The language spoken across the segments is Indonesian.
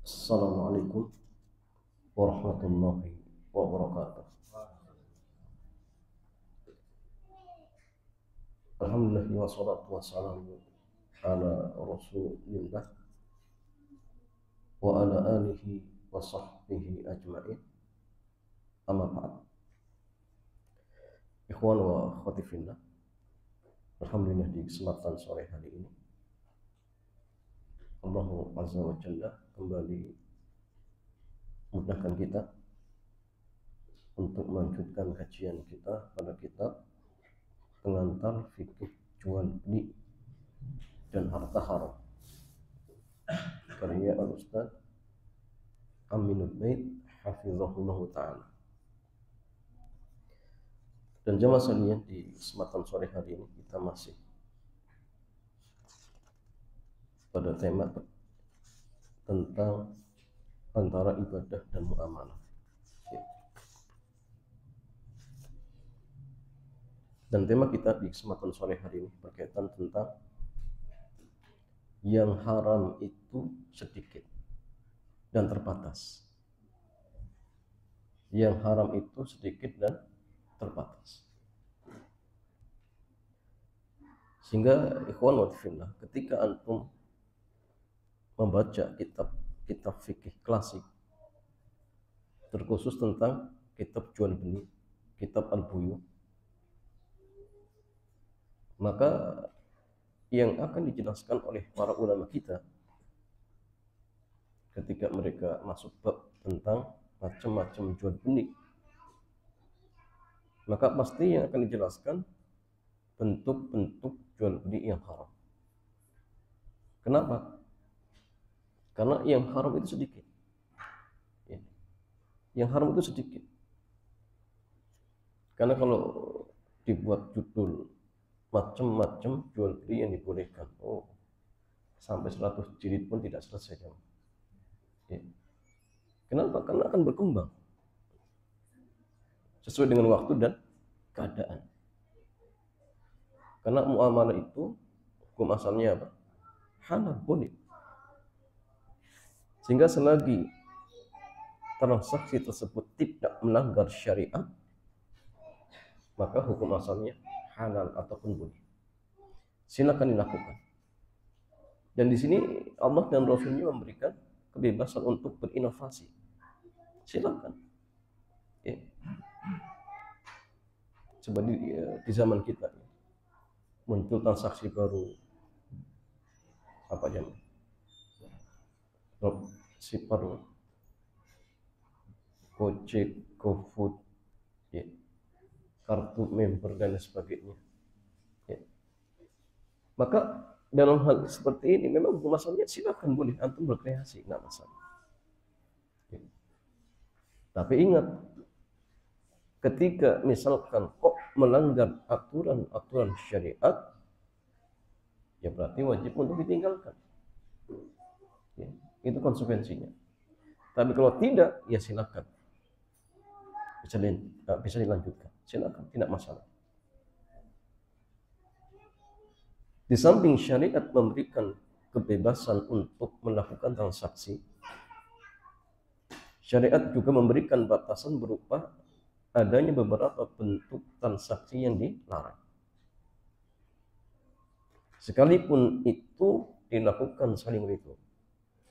Assalamualaikum warahmatullahi wabarakatuh. Alhamdulillah wassalatu wassalamu ala rasulillah wa ala alihi wa sahbihi ajma'in. Amma ba'd. Ikhwan wa akhwati fillah, alhamdulillah di kesempatan sore hari ini Allah Azza wa Jalla kembali mudahkan kita untuk melanjutkan kajian kita pada kitab pengantar fikih jual beli dan harta haram karya Al-Ustaz Aminul Bait hafizahullah ta'ala. Dan jamaah sekalian, di kesempatan sore hari ini kita masih pada tema tentang antara ibadah dan muamalah. Dan tema kita di kesempatan sore hari ini berkaitan tentang yang haram itu sedikit dan terbatas. Yang haram itu sedikit dan terbatas. Sehingga ikhwan wa fillah, ketika antum membaca kitab fikih klasik, terkhusus tentang kitab jual beli, kitab al-buyu, maka yang akan dijelaskan oleh para ulama kita ketika mereka masuk bab tentang macam-macam jual beli, maka pasti yang akan dijelaskan bentuk-bentuk jual beli yang haram. Kenapa? Karena yang haram itu sedikit. Yang haram itu sedikit. Karena kalau dibuat judul macam-macam jual beli yang dibolehkan, sampai 100 jilid pun tidak selesai. Kenapa? Karena akan berkembang sesuai dengan waktu dan keadaan. Karena muamalah itu hukum asalnya apa? Halal, boleh. Sehingga selagi transaksi tersebut tidak melanggar syariat, maka hukum asalnya halal ataupun boleh. Silakan dilakukan. Dan di sini Allah dan Rasulnya memberikan kebebasan untuk berinovasi. Silakan. Coba di zaman kita muncul transaksi baru, apa aja, dropshipper, Gojek, GoFood, kartu member dan sebagainya. Maka dalam hal seperti ini memang hukum asalnya silakan, boleh antum berkreasi, nggak masalah. Tapi ingat, ketika misalkan kok melanggar aturan-aturan syariat, ya berarti wajib untuk ditinggalkan. Itu konsekuensinya. Tapi kalau tidak, ya silakan. Bisa dilanjutkan. Silakan, tidak masalah. Di samping syariat memberikan kebebasan untuk melakukan transaksi, syariat juga memberikan batasan berupa adanya beberapa bentuk transaksi yang dilarang. Sekalipun itu dilakukan saling ridho.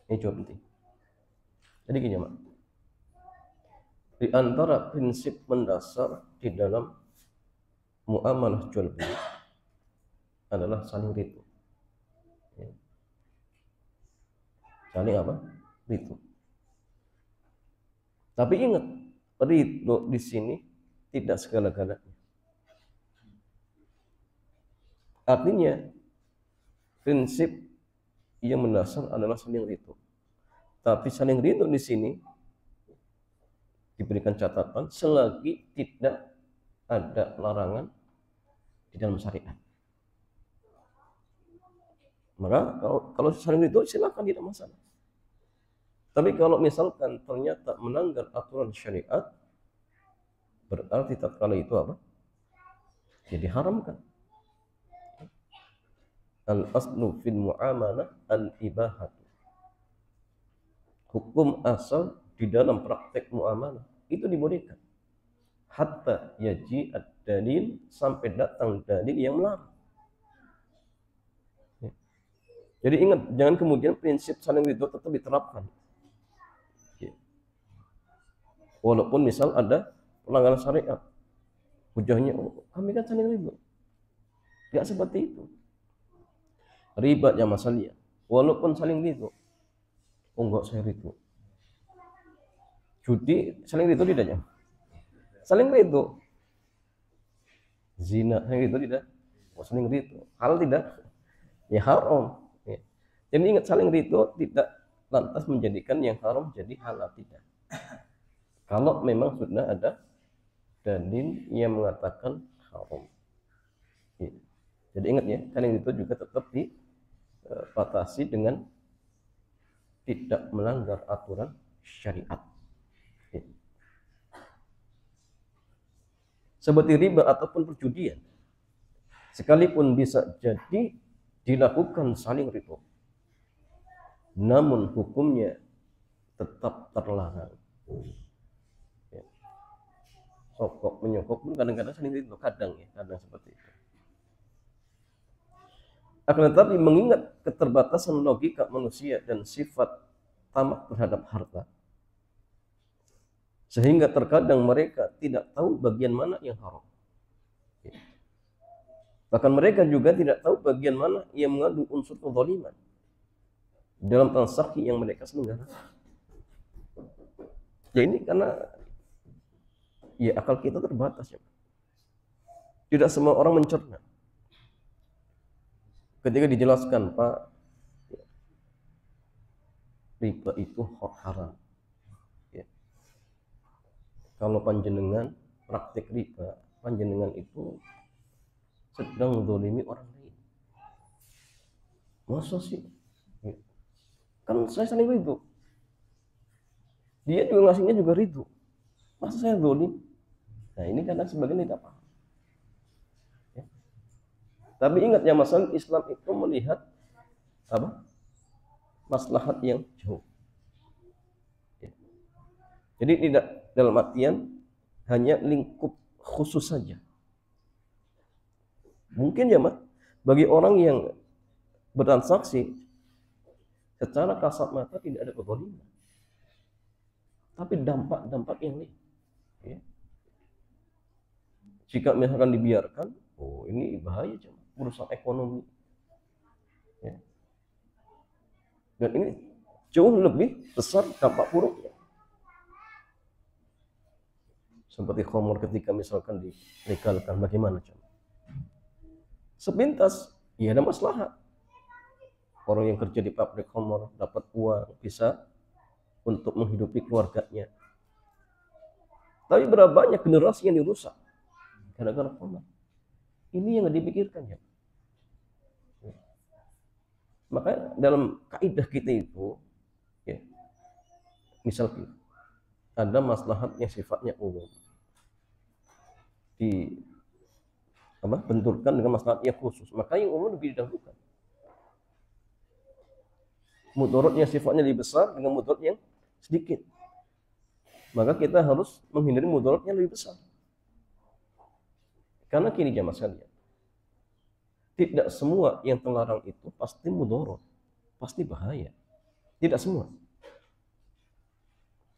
Ini juga penting. Jadi gini, Mak. Di antara prinsip mendasar di dalam muamalah jual beli adalah saling ridho. Saling apa? Ridho. Tapi ingat, ridho di sini tidak segala-galanya. Artinya, prinsip yang mendasar adalah saling ridho. Tapi saling ridho di sini diberikan catatan selagi tidak ada larangan di dalam syariat. Maka kalau saling ridho silakan, tidak masalah. Tapi kalau misalkan ternyata melanggar aturan syariat, berarti tatkala itu apa? Jadi haramkan. Al-aslu fil mu'amalah al-ibahat. hukum asal di dalam praktek muamalah itu dibolehkan. Hatta yaji ad-dalil, sampai datang dalil yang melarang. Jadi ingat, jangan kemudian prinsip saling ridho tetap diterapkan. Walaupun misal ada pelanggaran syariat, hujahnya, oh, kami kan saling ridho. Tidak seperti itu. Riba yang masalahnya, walaupun saling ridho, oh enggak, saya ridho. Judi saling ridho tidak ya? Saling ridho. Zina saling ridho tidak? Oh, saling ridho. Hal tidak? Ya haram. Ya. Jadi ingat, saling ridho tidak lantas menjadikan yang haram jadi halal, tidak. Kalau memang sudah ada dalil yang mengatakan haram. Ya. Jadi ingat ya, saling ridho juga tetap dibatasi dengan tidak melanggar aturan syariat. Ya. Seperti riba ataupun perjudian, sekalipun bisa jadi dilakukan saling ridho, namun hukumnya tetap terlarang. Ya. Sokok menyokok pun kadang-kadang saling ridho, kadang seperti itu. Akan tetapi mengingat keterbatasan logika manusia dan sifat tamak terhadap harta, sehingga terkadang mereka tidak tahu bagian mana yang haram. Bahkan mereka juga tidak tahu bagian mana yang mengandung unsur kezaliman dalam transaksi yang mereka selenggarakan. Ya ini karena ya akal kita terbatas ya. Tidak semua orang mencerna. Ketika dijelaskan, Pak, riba itu haram. Ya. Kalau panjenengan praktik riba, panjenengan itu sedang menzalimi orang lain. Masa sih? Ya. Kan saya saling ridho. Dia juga ngasihnya juga ridho. Masa saya zalim? Nah ini kadang sebagian tidak paham. Ya. Tapi ingat ya, masalah Islam itu melihat apa? Maslahat yang jauh. Ya. Jadi tidak dalam artian hanya lingkup khusus saja. Mungkin ya, Mak, bagi orang yang bertransaksi secara kasat mata tidak ada kezaliman, tapi dampak-dampak yang lain. Ya. Jika misalkan dibiarkan, oh ini bahaya, merusak ekonomi. Ya. Dan ini jauh lebih besar dampak buruknya. Seperti khamr ketika misalkan dilegalkan, bagaimana coba? Sepintas, ya ada maslahat. Orang yang kerja di pabrik khamr dapat uang, bisa untuk menghidupi keluarganya. Tapi berapa banyak generasi yang dirusak gara-gara khamr? Ini yang nggak dipikirkan ya. Makanya dalam kaidah kita itu, ya, misalnya ada maslahat yang sifatnya umum, benturkan dengan maslahat yang khusus, maka yang umum lebih didahulukan. Mudarat yang sifatnya lebih besar dengan mudarat yang sedikit, maka kita harus menghindari mudarat yang lebih besar. Karena kini jamaah sekalian, tidak semua yang terlarang itu pasti mudarat, pasti bahaya. Tidak semua.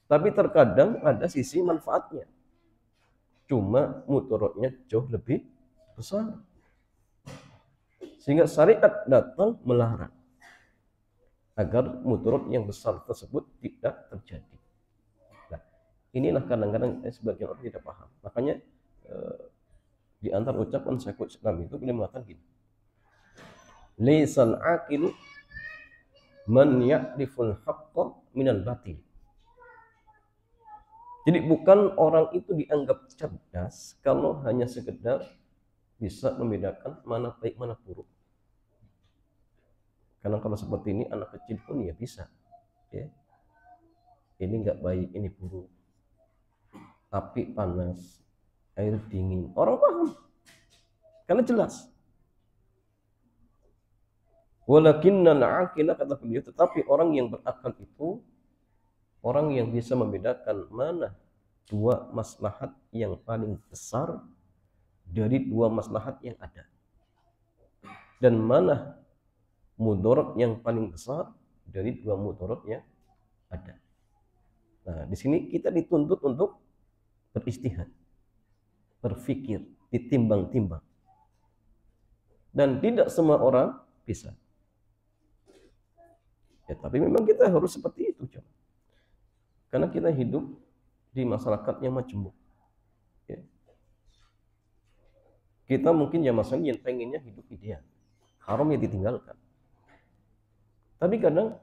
Tapi terkadang ada sisi manfaatnya. Cuma mudaratnya jauh lebih besar. Sehingga syariat datang melarang agar mudarat yang besar tersebut tidak terjadi. Nah, inilah kadang-kadang sebagian orang tidak paham. Makanya di antara ucapan Syekhul Islam itu beliau mengatakan gini: Laisal aqilu man ya'riful haqqa minal batil. Jadi bukan orang itu dianggap cerdas kalau hanya sekedar bisa membedakan mana baik mana buruk. Karena kalau seperti ini anak kecil pun ya bisa, ya. Ini nggak baik, ini buruk. Api panas, air dingin, orang paham, karena jelas. Walakinnal aqila, kata beliau, tetapi orang yang berakal itu orang yang bisa membedakan mana dua maslahat yang paling besar dari dua maslahat yang ada, dan mana mudarat yang paling besar dari dua mudarat yang ada. Nah, di sini kita dituntut untuk beristihad, berpikir, ditimbang-timbang. Dan tidak semua orang bisa. Ya, tapi memang kita harus seperti itu, coba. Karena kita hidup di masyarakat yang majemuk. Ya. Kita mungkin ya masalah yang pengennya hidup ideal, haram ya ditinggalkan. Tapi kadang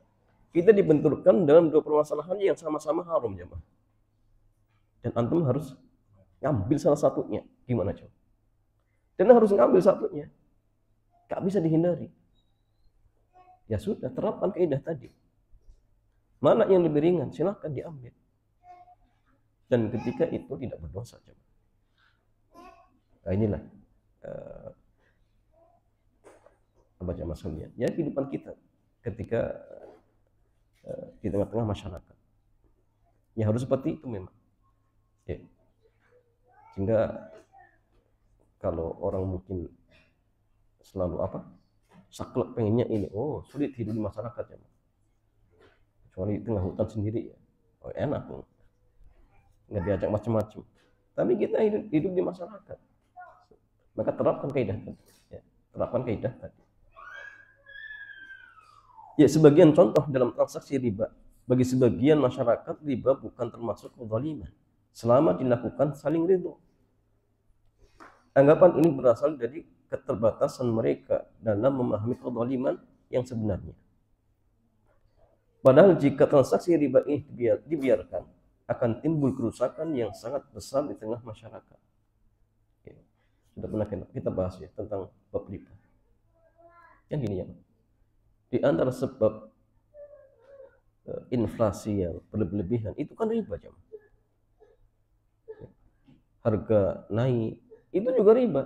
kita dibenturkan dalam dua permasalahan yang sama-sama haram, jemaah. Dan antum harus ngambil salah satunya. Gimana coba? Dan harus ngambil satunya. Gak bisa dihindari. Ya sudah, terapkan kaidah tadi. Mana yang lebih ringan, silahkan diambil. Dan ketika itu tidak berdosa, coba. Nah, inilah apa jemaah sekalian? Ya, kehidupan kita ketika di tengah-tengah masyarakat. Ya harus seperti itu memang. Ya. Sehingga kalau orang mungkin selalu saklek pengennya ini, sulit hidup di masyarakat ya. Kecuali di tengah hutan sendiri ya. Enak. Nggak diajak macam-macam. Tapi kita hidup di masyarakat. Maka terapkan kaidah tadi. Ya, terapkan kaidah tadi. Ya, sebagian contoh dalam transaksi riba. Bagi sebagian masyarakat, riba bukan termasuk kezaliman selama dilakukan saling ridho. Anggapan ini berasal dari keterbatasan mereka dalam memahami kezaliman yang sebenarnya. Padahal jika transaksi riba ini dibiarkan, akan timbul kerusakan yang sangat besar di tengah masyarakat. Ya, sudah pernah kita bahas ya tentang bab riba. Yang gini ya, di antara sebab inflasi yang berlebihan itu kan riba, jemaah. Harga naik itu juga riba.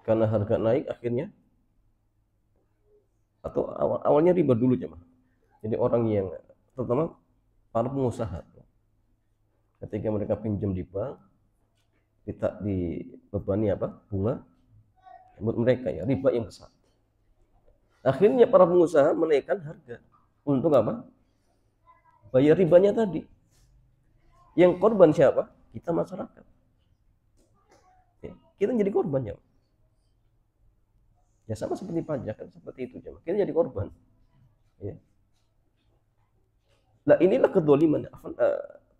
Karena harga naik akhirnya, atau awalnya riba dulu, jemaah. Jadi orang yang, terutama para pengusaha, ketika mereka pinjam di bank, kita dibebani bunga buat mereka, ya riba yang besar. Akhirnya para pengusaha menaikkan harga untuk bayar ribanya tadi. Yang korban siapa? Kita masyarakat. Ya, kita jadi korban ya. Ya sama seperti pajak kan seperti itu, jemaah. Kita jadi korban. Ya. Nah, inilah kedzaliman,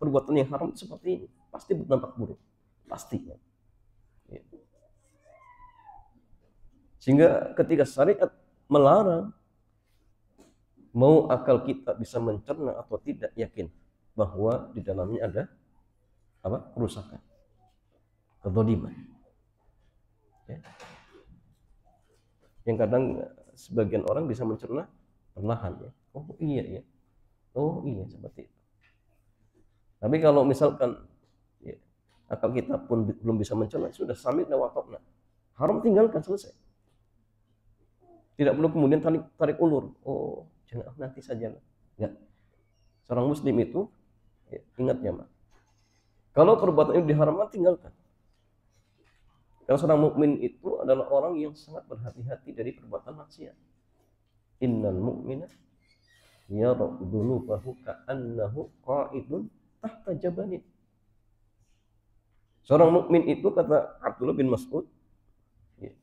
perbuatan yang haram seperti ini pasti berdampak buruk, pasti. Ya. Sehingga ketika syariat melarang, mau akal kita bisa mencerna atau tidak yakin bahwa di dalamnya ada kerusakan, kedzaliman. Ya. Yang kadang sebagian orang bisa mencerna perlahan ya. Oh iya seperti itu. Tapi kalau misalkan ya, akal kita pun belum bisa mencerna, sudah samit wa ta'na, haram tinggalkan, selesai. Tidak perlu kemudian tarik ulur. Jangan nanti saja. Enggak. Seorang muslim itu ya, ingat ya, kalau perbuatan itu diharamkan, tinggalkan. Karena seorang mukmin itu adalah orang yang sangat berhati-hati dari perbuatan maksiat. Innal mu'mina yara dhunubahu ka'annahu qa'idun tahta jabalin. Seorang mukmin itu, kata Abdullah bin Mas'ud, ya,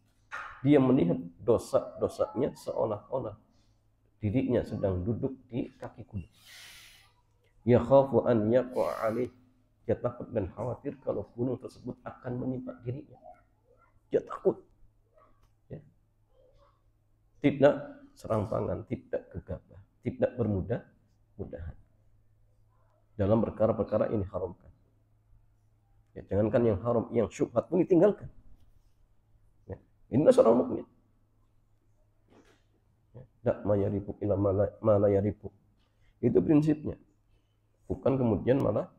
dia melihat dosa-dosanya seolah-olah dirinya sedang duduk di kaki gunung. Ya khafu an yaqa alaih, dia takut dan khawatir kalau gunung tersebut akan menimpa dirinya. Dia takut. Ya. Tidak serampangan, tidak gegabah, tidak bermudah-mudahan dalam perkara-perkara ini haramkan. Ya, jangankan yang haram, yang syubhat pun ditinggalkan. Ya. Inilah seorang mukmin. Dak mayaribuk ila malayaribuk. Itu prinsipnya. Bukan kemudian malah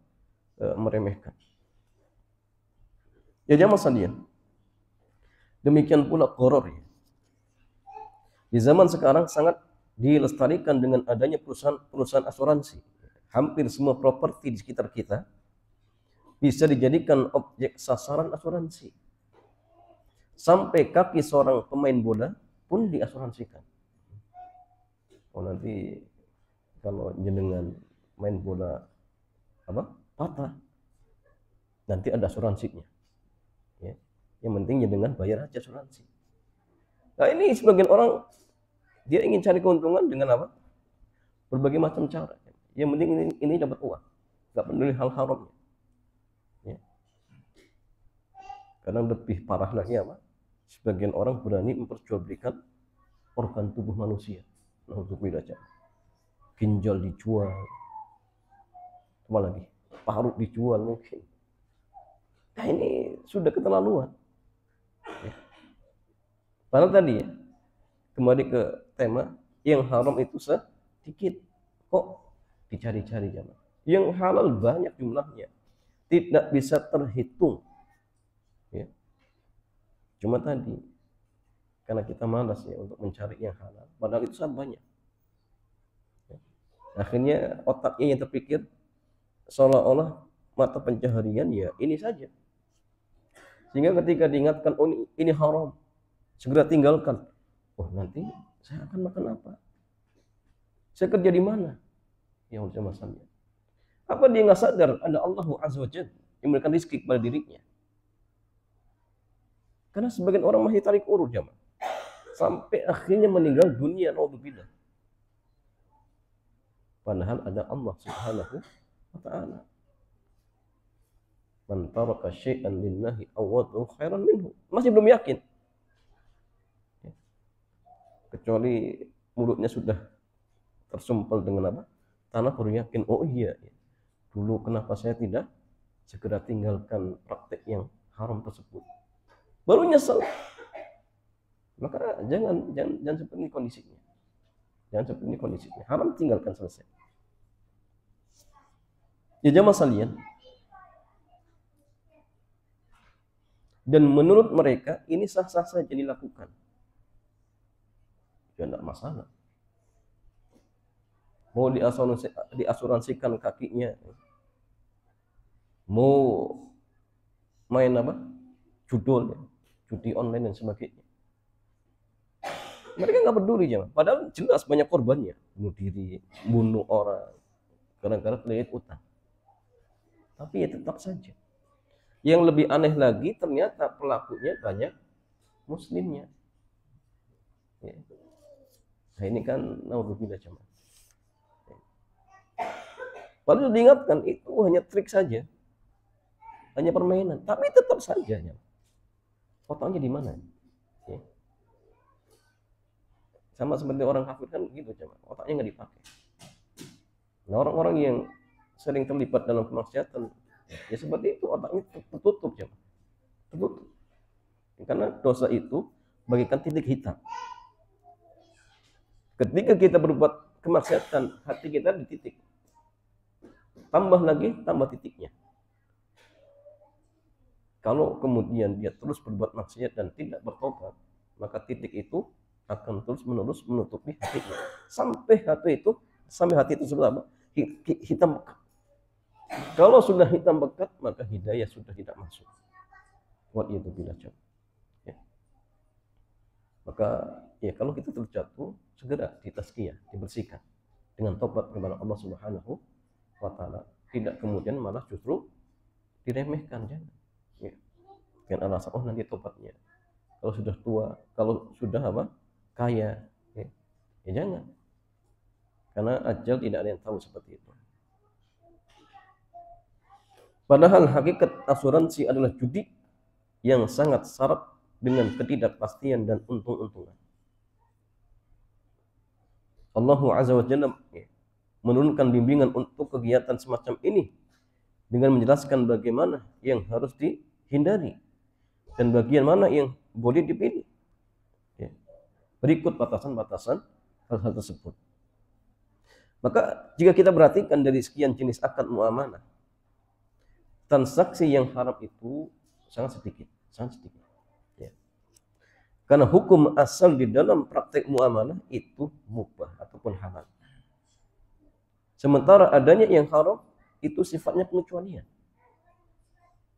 meremehkan. Ya jamaah sekalian. Demikian pula gharar ya. Di zaman sekarang sangat dilestarikan dengan adanya perusahaan asuransi. Hampir semua properti di sekitar kita bisa dijadikan objek sasaran asuransi. Sampai kaki seorang pemain bola pun diasuransikan. Oh, nanti kalau jenengan main bola patah, nanti ada asuransinya. Ya. Yang penting jenengan bayar aja asuransi. Nah, ini sebagian orang dia ingin cari keuntungan dengan apa? Berbagai macam cara. Yang penting ini dapat uang, nggak peduli hal haramnya. Ya. Karena lebih parah lagi apa? Sebagian orang berani memperjualbelikan organ tubuh manusia. Nah, untuk beda, ginjal dijual, apa lagi? Paru dijual mungkin. Nah, ini sudah keterlaluan. Ya. Padahal tadi ya, kembali ke tema, yang haram itu sedikit, kok dicari-cari jamaah. Yang halal banyak jumlahnya, tidak bisa terhitung. Ya. Cuma tadi, karena kita malas ya untuk mencari yang halal, padahal itu sangat banyak. Ya. Akhirnya otaknya yang terpikir seolah-olah mata pencaharian ya ini saja. Sehingga ketika diingatkan, oh ini haram, segera tinggalkan. Oh, nanti saya akan makan apa? Saya kerja di mana? Yang udah masalahnya. Apa dia nggak sadar ada Allah Azza wa Jalla yang memberikan rezeki kepada dirinya? Karena sebagian orang masih tarik urut jamaah, sampai akhirnya meninggal dunia, naudzubillah. Padahal ada Allah Subhanahu wa Ta'ala. Man taraka syai'an lillahi awwadahu khairan minhu. Masih belum yakin. Kecuali mulutnya sudah tersumpal dengan apa? Tanah, baru yakin, oh iya, dulu kenapa saya tidak segera tinggalkan praktek yang haram tersebut. Baru nyesel. Maka jangan seperti ini kondisinya. Jangan seperti ini kondisinya. Haram tinggalkan, selesai. Ya jamaah sekalian. Dan menurut mereka ini sah-sah saja dilakukan. Ya tidak masalah. Mau diasuransikan kakinya, mau main apa? Judi online dan sebagainya. Mereka nggak peduli ya, padahal jelas banyak korbannya, bunuh diri, bunuh orang, gara-gara terlilit utang. Tapi ya tetap saja. Yang lebih aneh lagi, ternyata pelakunya banyak muslimnya. Ya. Nah ini kan naudzubillah jemaah. Padahal diingatkan itu hanya trik saja, hanya permainan, tapi tetap saja ya. Otaknya di mana? Ya. Sama seperti orang kafir kan gitu jemaah, otaknya nggak dipakai. Nah orang-orang yang sering terlibat dalam kemaksiatan, ya seperti itu, otaknya tertutup jemaah, tertutup. Karena dosa itu bagaikan titik hitam. Ketika kita berbuat kemaksiatan, hati kita di titik. Tambah lagi, tambah titiknya. Kalau kemudian dia terus berbuat maksiat dan tidak bertobat, maka titik itu akan terus-menerus menutupi hatinya. Sampai hati itu sudah hitam pekat. Kalau sudah hitam pekat, maka hidayah sudah tidak masuk. Waliyadzubillah. Ya. Maka ya kalau kita terjatuh, segera ditazkiyah, dibersihkan dengan tobat kepada Allah Subhanahu wa Ta'ala. Tidak kemudian malah justru diremehkan, jangan. Ya. Dengan alasan nanti tobatnya. Kalau sudah tua, kalau sudah kaya, ya jangan. Karena ajal tidak ada yang tahu seperti itu. Padahal hakikat asuransi adalah judi yang sangat syarat dengan ketidakpastian dan untung-untungan. Allah Azza wa Jalla menurunkan bimbingan untuk kegiatan semacam ini dengan menjelaskan bagaimana yang harus dihindari dan bagian mana yang boleh dipilih. Ya. Berikut batasan-batasan hal-hal tersebut. Maka jika kita perhatikan dari sekian jenis akad muamalah, transaksi yang haram itu sangat sedikit. Ya. Karena hukum asal di dalam praktek muamalah itu mubah atau Sementara adanya yang haram itu sifatnya pengecualian.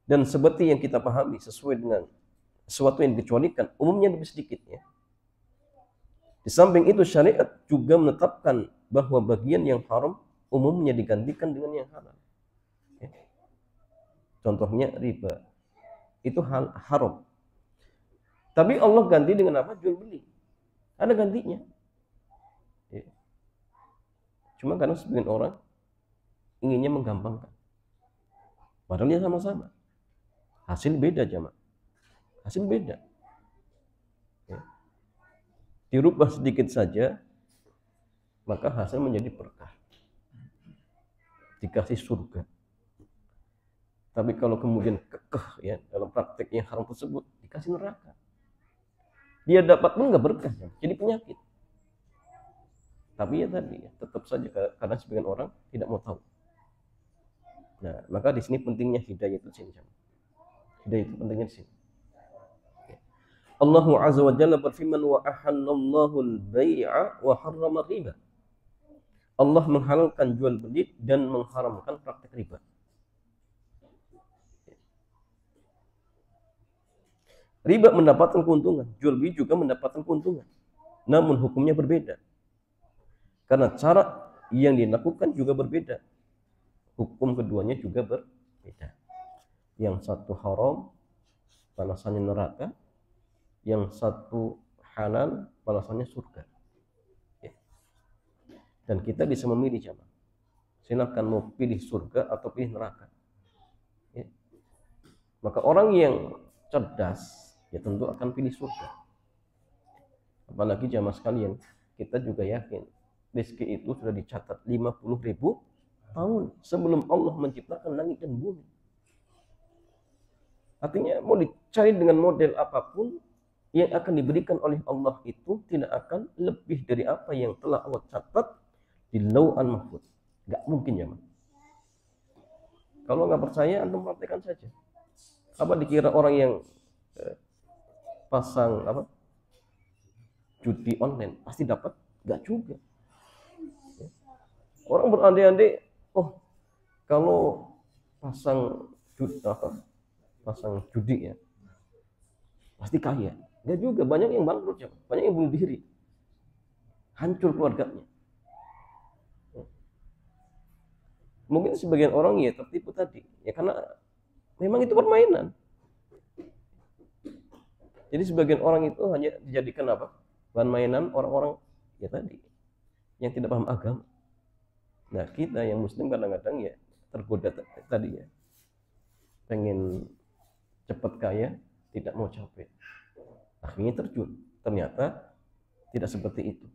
Dan seperti yang kita pahami sesuai dengan sesuatu yang dikecualikan, umumnya lebih sedikit ya. Di samping itu syariat juga menetapkan bahwa bagian yang haram umumnya digantikan dengan yang halal. Ya. Contohnya riba. Itu haram. Tapi Allah ganti dengan apa? Jual beli. Ada gantinya. Ya. Cuma karena sebagian orang inginnya menggampangkan. Padahal dia sama-sama. Hasil beda jemaah. Hasil beda. Ya. Dirubah sedikit saja, maka hasil menjadi berkah. Dikasih surga. Tapi kalau kemudian kekeh ya dalam praktek yang haram tersebut, dikasih neraka. Dia dapat pun nggak berkah, jadi penyakit. Tapi ya tadi, tetap saja karena sebagian orang tidak mau tahu. Nah, maka di sini pentingnya hidayah itu sini. Hidayah itu pentingnya di sini. Allah Azza wa Jalla berfirman, wa ahallallahu al-bai'a wa harrama riba. Allah menghalalkan jual beli dan mengharamkan praktek riba. Riba mendapatkan keuntungan, jual beli juga mendapatkan keuntungan. Namun hukumnya berbeda. Karena cara yang dilakukan juga berbeda. Hukum keduanya juga berbeda. Yang satu haram, balasannya neraka. Yang satu halal, balasannya surga. Ya. Dan kita bisa memilih jemaah. Silakan mau pilih surga atau pilih neraka. Ya. Maka orang yang cerdas, ya tentu akan pilih surga. Apalagi jemaah sekalian, kita juga yakin rezeki itu sudah dicatat 50.000 tahun sebelum Allah menciptakan langit dan bumi. Artinya mau dicari dengan model apapun, yang akan diberikan oleh Allah itu tidak akan lebih dari apa yang telah Allah catat di Lauhan Mahfuz. Gak mungkin ya, kalau nggak percaya, antum praktekkan saja. Apa dikira orang yang pasang judi online pasti dapat? Gak juga. Orang berandai-andai, oh kalau pasang judi ya pasti kaya. Enggak juga, banyak yang bangkrut, banyak yang bunuh diri, hancur keluarganya. Mungkin sebagian orang ya tertipu tadi, ya karena memang itu permainan. Jadi sebagian orang itu hanya dijadikan apa? Bahan mainan orang-orang ya tadi yang tidak paham agama. Nah kita yang muslim kadang-kadang ya tergoda tadi ya, pengen cepat kaya, tidak mau capek. Akhirnya terjun. Ternyata tidak seperti itu.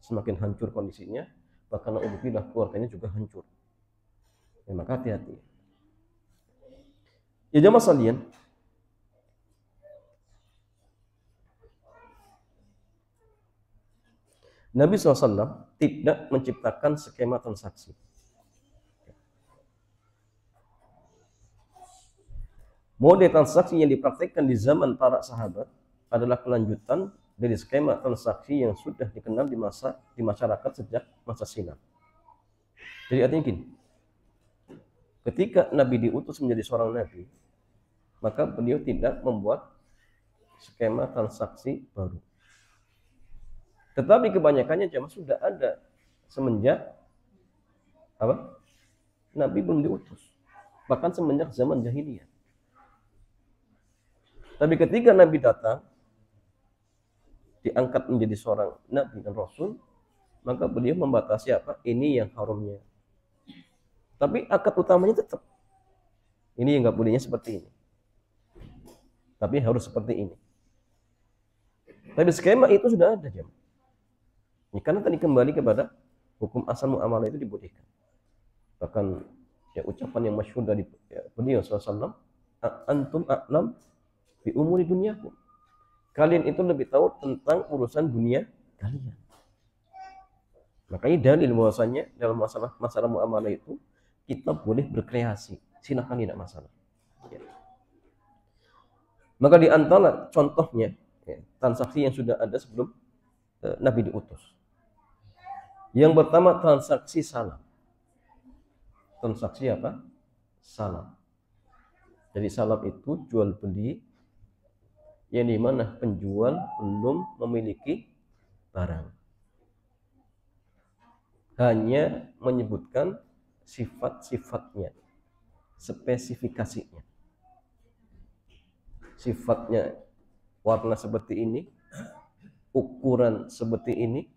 Semakin hancur kondisinya, bahkan naudzubillah keluarganya juga hancur. Ya, maka hati-hati. Ya jamaah sekalian, Nabi SAW tidak menciptakan skema transaksi. Model transaksi yang dipraktikkan di zaman para sahabat adalah kelanjutan dari skema transaksi yang sudah dikenal di masyarakat sejak masa silam. Jadi artinya gini, ketika Nabi diutus menjadi seorang Nabi, maka beliau tidak membuat skema transaksi baru. Tetapi kebanyakannya jamaah sudah ada semenjak Nabi belum diutus, bahkan semenjak zaman jahiliyah. Tapi ketika Nabi datang, diangkat menjadi seorang Nabi dan Rasul, maka beliau membatasi ini yang haramnya. Tapi akad utamanya tetap, ini yang nggak bolehnya seperti ini, tapi harus seperti ini. Tapi skema itu sudah ada jemaah. Ya, karena tadi kembali kepada hukum asal muamalah itu dibolehkan. Bahkan ya ucapan yang masyhur dari beliau SAW, antum a'lam bi umuri dunyakum. Kalian itu lebih tahu tentang urusan dunia kalian. Makanya dalil bahwasanya dalam masalah muamalah itu kita boleh berkreasi, silakan, tidak masalah. Ya. Maka di antara contohnya transaksi yang sudah ada sebelum Nabi diutus. Yang pertama transaksi salam. transaksi apa? Salam. Jadi salam itu jual beli yang dimana penjual belum memiliki barang, hanya menyebutkan sifat-sifatnya, spesifikasinya. Sifatnya warna seperti ini, ukuran seperti ini,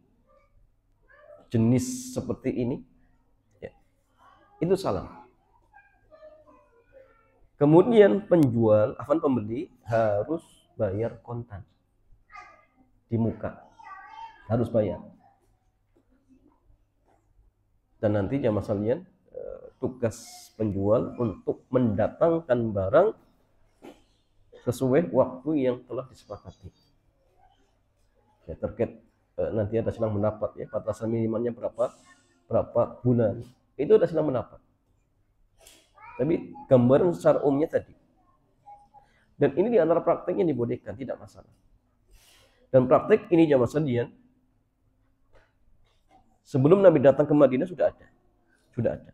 jenis seperti ini, ya. Itu salam. Kemudian pembeli harus bayar kontan di muka, harus bayar. Dan nanti jamaah sekalian, tugas penjual untuk mendatangkan barang sesuai waktu yang telah disepakati. Ya, terkait nanti ada silang pendapat ya, batasan minimalnya berapa bulan. Itu ada silang pendapat. Tapi gambaran secara umumnya tadi. Dan ini di antara praktek yang dibolehkan, tidak masalah. Dan praktek ini jamaah sekalian, sebelum Nabi datang ke Madinah sudah ada.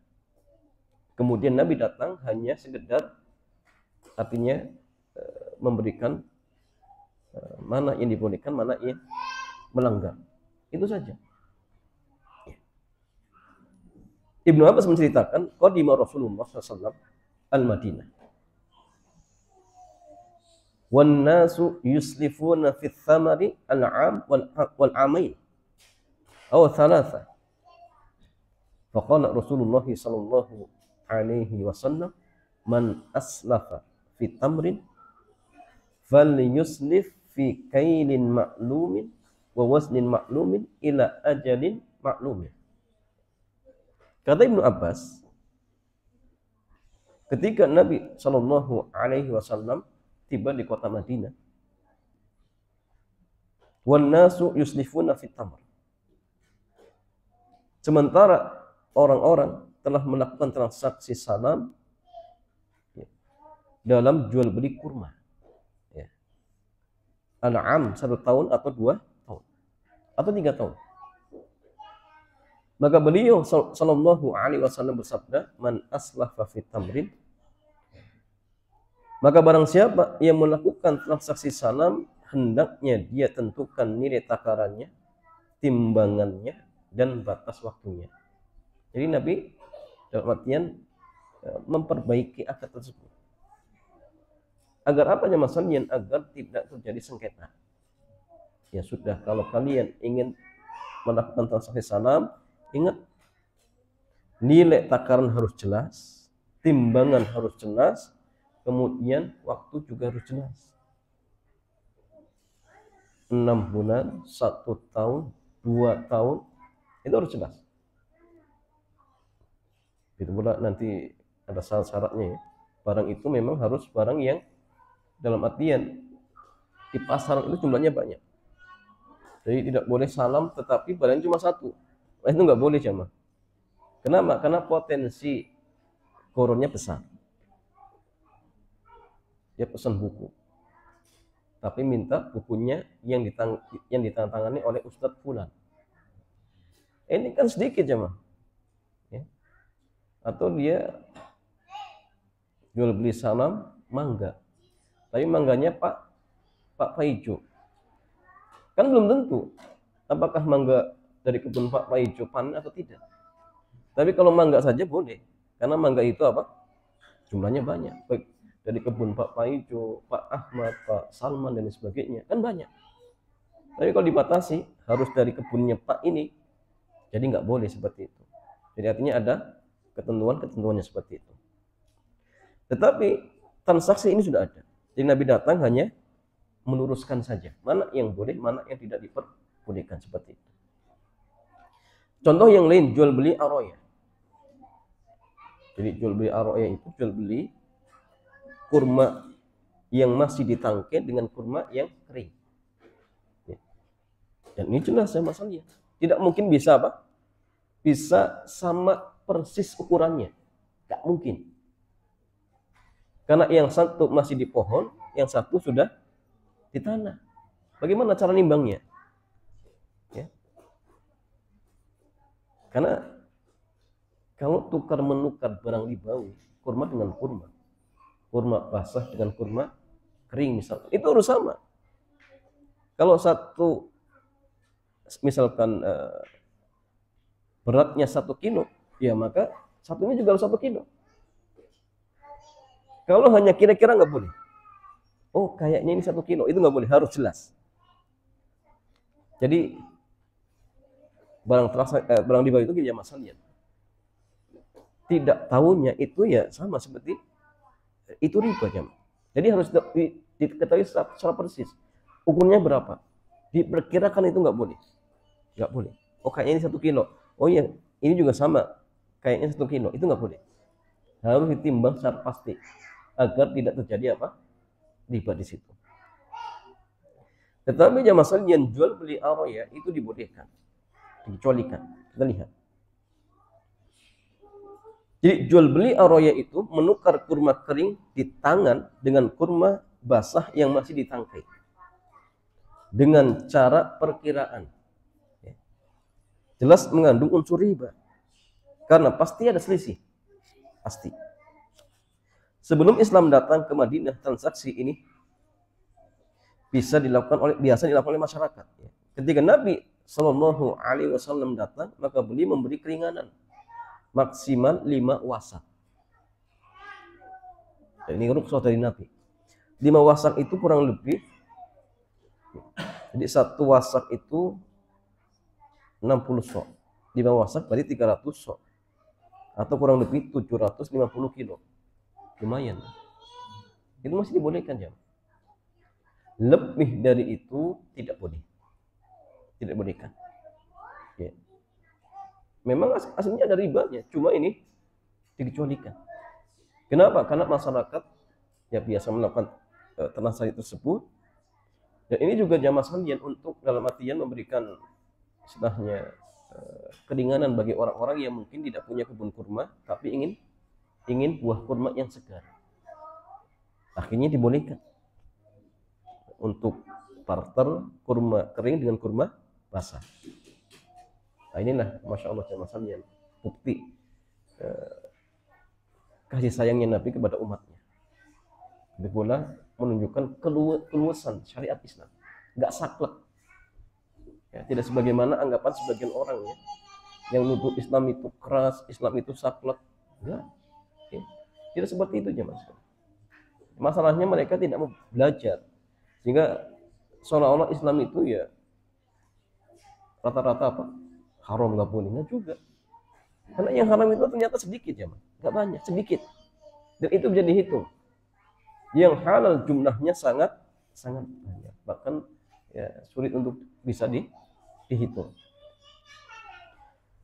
Kemudian Nabi datang hanya sekedar artinya memberikan mana yang dibolehkan, mana yang melanggar. Itu saja. Ibnu Abbas menceritakan, qadima Rasulullah SAW al-Madinah. Wan nasu yuslifuna fi thamari al-'am wal 'amain aw thalatha. Faqala Rasulullah sallallahu alaihi wasallam, man aslafa fi tamrin falyuslif fi kailin ma'lumin wa waznin ma'lumin ila ajalin ma'lumin. Kata Ibnu Abbas, ketika Nabi sallallahu alaihi wasallam tiba di kota Madinah, wan nasu yuslifuna fit tamr. Sementara orang-orang telah melakukan transaksi salam dalam jual beli kurma. Ya. Al-'am 1 tahun atau 2 tahun atau 3 tahun. Maka beliau sallallahu alaihi wasallam bersabda, man aslafa fit tamrin, maka barang siapa yang melakukan transaksi salam, hendaknya dia tentukan nilai takarannya, timbangannya, dan batas waktunya. Jadi Nabi dalam artian memperbaiki akad tersebut. Agar apa jemaah sekalian? Agar tidak terjadi sengketa. Ya sudah, kalau kalian ingin melakukan transaksi salam, ingat nilai takaran harus jelas, timbangan harus jelas, kemudian waktu juga harus jelas. 6 bulan, 1 tahun, 2 tahun, itu harus jelas. Itu pula nanti ada syarat-syaratnya ya. Barang itu memang harus barang yang dalam artian di pasaran itu jumlahnya banyak. Jadi tidak boleh salam tetapi barangnya cuma 1. Itu nggak boleh jamaah. Kenapa? Karena potensi koronnya besar. Dia pesan buku, tapi minta bukunya yang ditandatangani oleh Ustadz Fulan. Ini kan sedikit jamaah. Ya. Atau dia jual beli salam mangga, tapi mangganya Pak Paijo. Kan belum tentu apakah mangga dari kebun Pak Paijo panen atau tidak. Tapi kalau mangga saja boleh, karena mangga itu apa? Jumlahnya banyak. Baik dari kebun Pak Paijo, Pak Ahmad, Pak Salman dan sebagainya, kan banyak. Tapi kalau dibatasi harus dari kebunnya Pak ini, jadi nggak boleh seperti itu. Jadi artinya ada ketentuannya seperti itu. Tetapi transaksi ini sudah ada. Jadi Nabi datang hanya meluruskan saja mana yang boleh, mana yang tidak diperbolehkan seperti itu. Contoh yang lain, jual beli aroya. Jadi jual beli aroya itu jual beli kurma yang masih ditangkai dengan kurma yang kering. Dan ini jelas ya masalahnya. Tidak mungkin bisa apa? Bisa sama persis ukurannya. Tidak mungkin. Karena yang satu masih di pohon, yang satu sudah di tanah. Bagaimana cara nimbangnya? Ya. Karena Kalau tukar menukar barang ribawi, kurma dengan kurma, kurma basah dengan kurma kering misalkan, itu harus sama. Kalau satu misalkan beratnya 1 kilo, ya maka satunya juga harus 1 kilo. Kalau hanya kira-kira nggak boleh. Oh kayaknya ini 1 kilo, itu nggak boleh, harus jelas. Jadi barang riba itu ya masalahnya. Tidak tahunya itu ya sama seperti itu riba ya. Jadi harus diketahui secara persis. Ukurnya berapa? Diperkirakan itu nggak boleh. Nggak boleh. Oh kayaknya ini 1 kilo. Oh iya, ini juga sama. Kayaknya 1 kilo. Itu nggak boleh. Harus ditimbang secara pasti agar tidak terjadi apa? Riba di situ. Tetapi jamaah sekalian, jual beli aroya itu dibolehkan, dikecualikan. Kita lihat. Jadi jual beli aroya itu menukar kurma kering di tangan dengan kurma basah yang masih ditangkai dengan cara perkiraan. Jelas mengandung unsur riba karena pasti ada selisih, pasti. Sebelum Islam datang ke Madinah, transaksi ini biasa dilakukan oleh masyarakat. Ketika Nabi Shallallahu Alaihi Wasallam datang, maka beliau memberi keringanan maksimal 5 wasak. Ini rukhsah dari Nabi. 5 wasak itu kurang lebih, jadi 1 wasak itu 60 sok. 5 wasak berarti 300 sok. Atau kurang lebih 750 kilo. Lumayan. Itu masih dibolehkan ya. Lebih dari itu tidak boleh. Tidak bolehkan. Ya. Memang aslinya ada ribanya, cuma ini dikecualikan. Kenapa? Karena masyarakat ya biasa melakukan transaksi tersebut. Dan ini juga jamaah sekalian untuk dalam artian memberikan istilahnya keringanan bagi orang-orang yang mungkin tidak punya kebun kurma tapi ingin buah kurma yang segar. Akhirnya dibolehkan untuk barter kurma kering dengan kurma basah. Nah inilah Masya Allah jamaah sekalian bukti kasih sayangnya Nabi kepada umatnya. Itu pula menunjukkan keluasan syariat Islam, nggak saklek. Ya, tidak sebagaimana anggapan sebagian orang ya, yang menuduh Islam itu keras, Islam itu saklek. Enggak. Ya, tidak seperti itu jemaah. Masalahnya mereka tidak mau belajar, sehingga seolah-olah Islam itu ya rata-rata apa? Haram, nggak boleh. Nggak juga. Karena yang haram itu ternyata sedikit ya, nggak banyak, sedikit. Dan itu bisa dihitung. Yang halal jumlahnya sangat banyak, bahkan ya, sulit untuk bisa dihitung.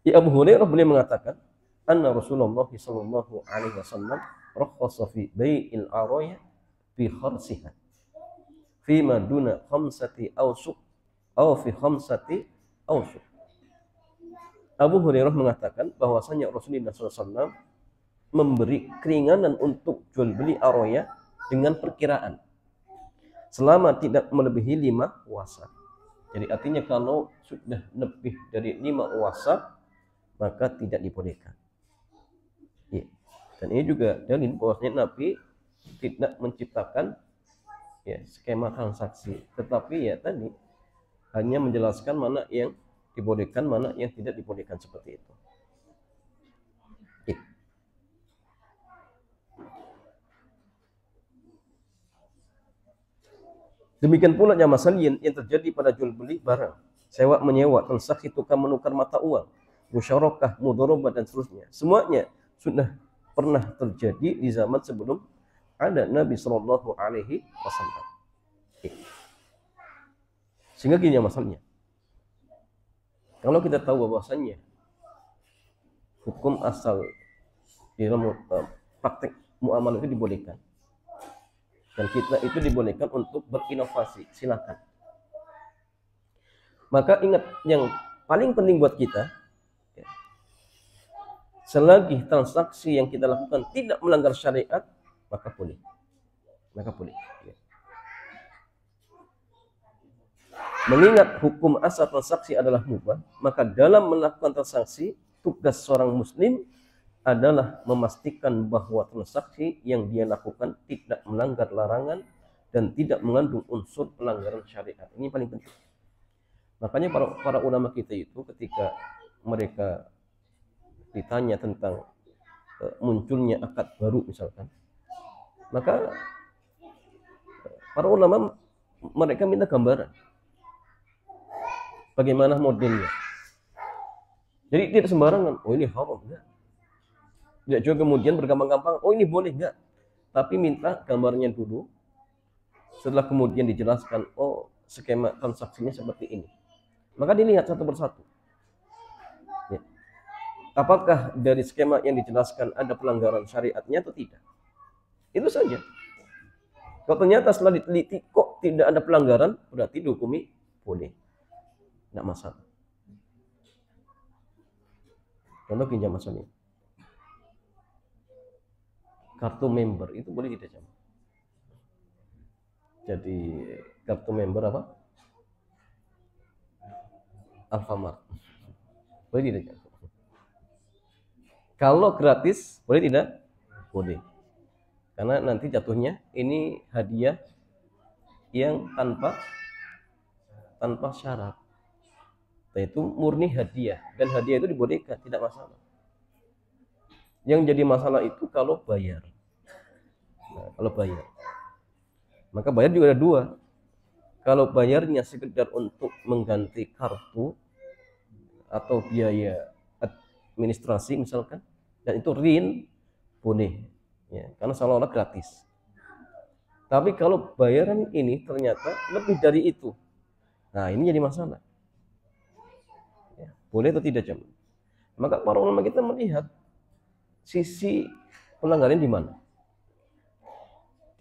Ya Abu Hurairah beliau mengatakan, anna Rasulullah sallallahu alaihi wasallam rakhasa fi bai'il araya fi kharsiha fi ma duna khamsati awsuq aw fi khamsati awsuq. Abu Hurairah mengatakan bahwasanya Rasulullah SAW memberi keringanan untuk jual beli aroya dengan perkiraan selama tidak melebihi 5 wasak. Jadi artinya kalau sudah lebih dari 5 wasak maka tidak dibolehkan. Ya. Dan ini juga dalil bahwasanya Nabi tidak menciptakan ya skema transaksi, tetapi ya tadi hanya menjelaskan mana yang dibolehkan, mana yang tidak dibolehkan seperti itu. Ya. Demikian pula jamaah sekalian yang terjadi pada jual beli barang, sewa menyewa, transaksi tukar menukar mata uang, musyarakah, mudharabah dan seterusnya. Semuanya sudah pernah terjadi di zaman sebelum ada Nabi Shallallahu Alaihi Wasallam. Sehingga gini masalahnya. Kalau kita tahu bahwasannya hukum asal di dalam praktek muamalah itu dibolehkan. Dan kita itu dibolehkan untuk berinovasi, silakan. Maka ingat yang paling penting buat kita, ya, selagi transaksi yang kita lakukan tidak melanggar syariat, maka boleh. Maka boleh. Ya. Mengingat hukum asal transaksi adalah mubah, maka dalam melakukan transaksi, tugas seorang muslim adalah memastikan bahwa transaksi yang dia lakukan tidak melanggar larangan dan tidak mengandung unsur pelanggaran syariat. Ini paling penting. Makanya para ulama kita itu ketika mereka ditanya tentang munculnya akad baru misalkan, maka para ulama mereka minta gambaran bagaimana modelnya. Jadi tidak sembarangan, oh ini haram, enggak. Tidak juga kemudian bergampang-gampang, oh ini boleh, enggak. Tapi minta gambarnya dulu. Setelah kemudian dijelaskan, oh skema transaksinya seperti ini. Maka dilihat satu persatu. Ya. Apakah dari skema yang dijelaskan ada pelanggaran syariatnya atau tidak? Itu saja. Kalau ternyata setelah diteliti kok tidak ada pelanggaran, berarti dihukumi boleh. Tidak masalah. Contoh pinjam masalah. Kartu member itu boleh tidak, Jam? Jadi kartu member apa? Alfamart. Boleh tidak, Jam? Kalau gratis, boleh tidak? Boleh. Karena nanti jatuhnya ini hadiah yang tanpa syarat. Yaitu murni hadiah, dan hadiah itu dibolehkan, tidak masalah. Yang jadi masalah itu kalau bayar. Nah, kalau bayar, maka bayar juga ada dua. Kalau bayarnya sekedar untuk mengganti kartu atau biaya administrasi misalkan, dan itu RIN, boleh, ya, karena seolah-olah gratis. Tapi kalau bayaran ini ternyata lebih dari itu, nah ini jadi masalah. Ya, boleh atau tidak, Jam? Maka para ulama kita melihat sisi pelanggaran di mana?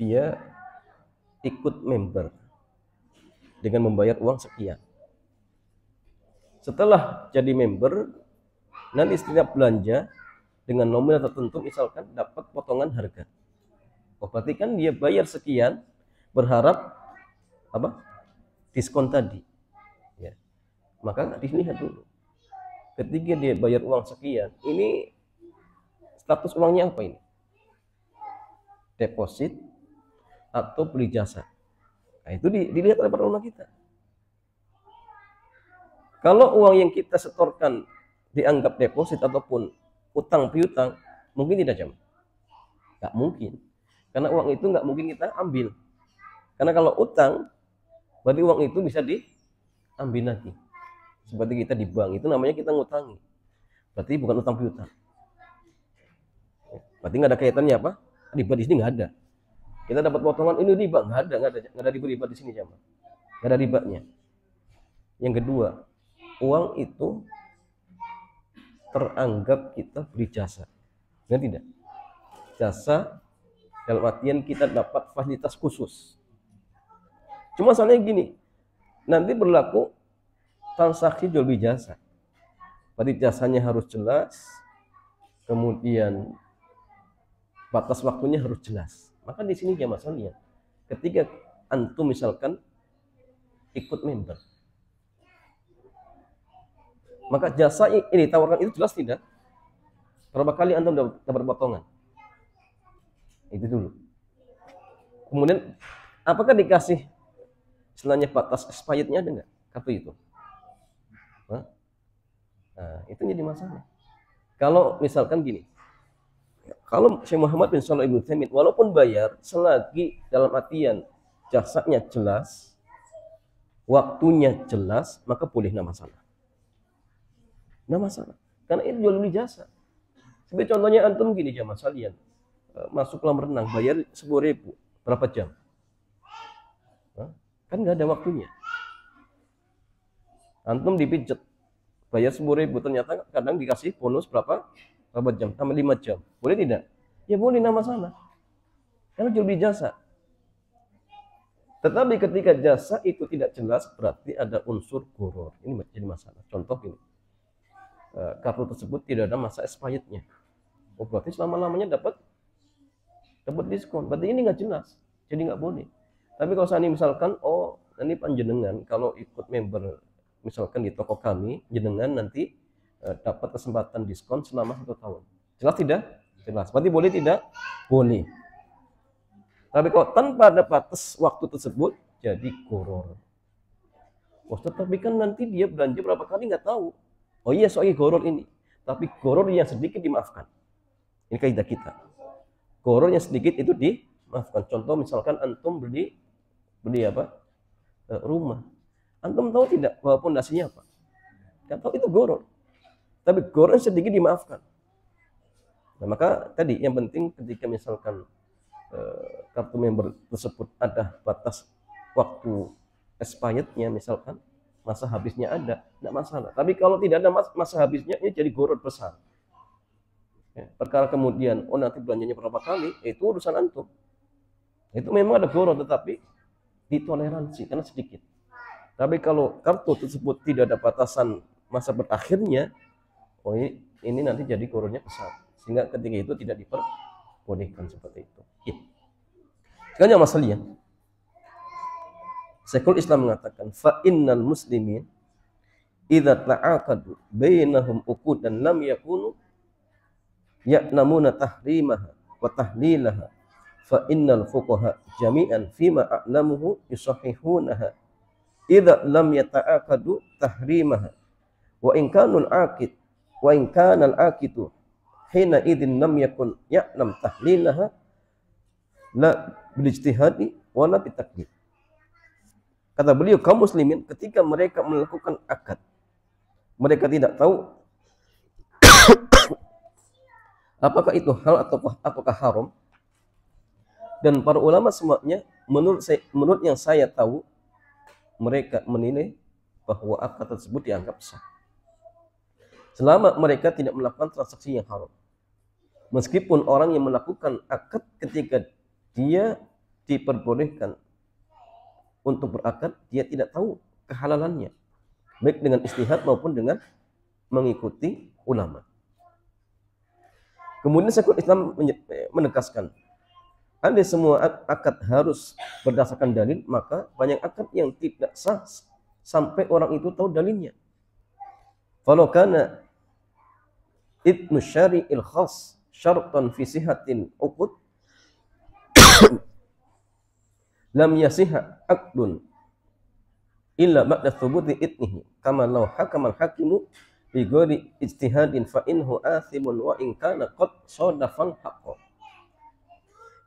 Dia ikut member dengan membayar uang sekian. Setelah jadi member, nanti setiap belanja dengan nominal tertentu misalkan dapat potongan harga. Oh, berarti kan dia bayar sekian berharap apa? Diskon tadi. Ya. Maka dilihat dulu. Ketika dia bayar uang sekian, ini status uangnya apa ini? Deposit atau beli jasa? Nah, itu dilihat oleh para ulama kita. Kalau uang yang kita setorkan dianggap deposit ataupun utang piutang, mungkin tidak, Jam? Nggak mungkin. Karena uang itu nggak mungkin kita ambil. Karena kalau utang, berarti uang itu bisa diambil lagi. Seperti kita di bank, itu namanya kita ngutangi. Berarti bukan utang piutang. Berarti nggak ada kaitannya apa? Riba di sini nggak ada. Kita dapat potongan ini riba, nggak ada riba di sini, Jam. Nggak ada ribanya. Yang kedua, uang itu teranggap kita beri jasa. Benar tidak? Jasa dalam artian kita dapat fasilitas khusus. Cuma soalnya gini, nanti berlaku transaksi jual beli jasa. Berarti jasanya harus jelas, kemudian batas waktunya harus jelas. Maka di sini dia masalahnya. Ketika antum misalkan ikut member, maka jasa ini tawarkan itu jelas tidak? Berapa kali antum dapat potongan? Itu dulu. Kemudian apakah dikasih istilahnya batas expirednya ada nggak kartu itu? Nah, itu jadi masalah. Kalau misalkan gini, kalau Syekh Muhammad bin Shalih Al Utsaimin walaupun bayar selagi dalam artian jasanya jelas, waktunya jelas, maka boleh nggak masalah. Nggak masalah. Karena itu jual beli jasa. Seperti contohnya antum gini jamaah sekalian, masuk kolam renang bayar 10.000, berapa jam? Kan nggak ada waktunya. Antum dipijat bayar 10.000, ternyata kadang dikasih bonus berapa jam, tambah 5 jam. Boleh tidak? Ya boleh, nggak masalah. Karena jual beli jasa. Tetapi ketika jasa itu tidak jelas, berarti ada unsur gharar. Ini jadi masalah. Contoh ini, kartu tersebut tidak ada masa expirednya. Oh, berarti selama-lamanya dapat diskon. Berarti ini nggak jelas. Jadi nggak boleh. Tapi kalau saya misalkan, oh ini panjenengan kalau ikut member misalkan di toko kami, jenengan nanti dapat kesempatan diskon selama 1 tahun. Jelas tidak? Jelas. Berarti boleh tidak? Boleh. Tapi kalau tanpa ada batas waktu tersebut, jadi goror. Ustaz, tapi kan nanti dia belanja berapa kali nggak tahu. Oh iya, soalnya goror ini. Tapi goror yang sedikit dimaafkan. Ini kaidah kita. Goror yang sedikit itu dimaafkan. Contoh misalkan antum beli apa? Rumah. Antum tahu tidak bahwa pondasinya apa? Nggak tahu, itu goror. Tapi goror yang sedikit dimaafkan. Nah, maka tadi yang penting ketika misalkan kartu member tersebut ada batas waktu expirednya, misalkan masa habisnya ada, tidak masalah. Tapi kalau tidak ada masa habisnya, ini jadi goror besar. Ya, perkara kemudian, oh nanti belanjanya berapa kali, itu urusan antum. Itu memang ada goror, tetapi ditoleransi karena sedikit. Tapi kalau kartu tersebut tidak ada batasan masa berakhirnya, oh ini nanti jadi gorornya besar. Sehingga ketika itu tidak diperbolehkan seperti itu. Ya. Sekarang yang masalahnya, Syekhul Islam mengatakan, fa innal muslimin idza ta'aqadu bainahum uqudan lam yakunu ya'lamuna tahrimaha wa tahlilaha fa innal fuqaha jami'an fima a'lamuhu yusahihunaha idza lam yata'aqadu tahrimaha wa in kanul aqid wa in kanal aqidu hina idzin lam yakun ya'lam tahlilaha la bil ijtihadi wa la bitaqlid. Kata beliau, kaum muslimin ketika mereka melakukan akad, mereka tidak tahu apakah itu hal ataukah haram. Dan para ulama semuanya, menurut yang saya tahu, mereka menilai bahwa akad tersebut dianggap sah selama mereka tidak melakukan transaksi yang haram. Meskipun orang yang melakukan akad ketika dia diperbolehkan untuk berakad, dia tidak tahu kehalalannya, baik dengan istihad maupun dengan mengikuti ulama. Kemudian Syekhul Islam menegaskan, andai semua akad harus berdasarkan dalil, maka banyak akad yang tidak sah sampai orang itu tahu dalilnya. Falau kana idnu syari'il khas syartan fi sihatin uqud lam yasiha aqdun illa ba'da thubuti idnihi kama law hakamal hakimu bi ghairi ijtihadin fa inhu athimun wa in kana qad sadafal haqq.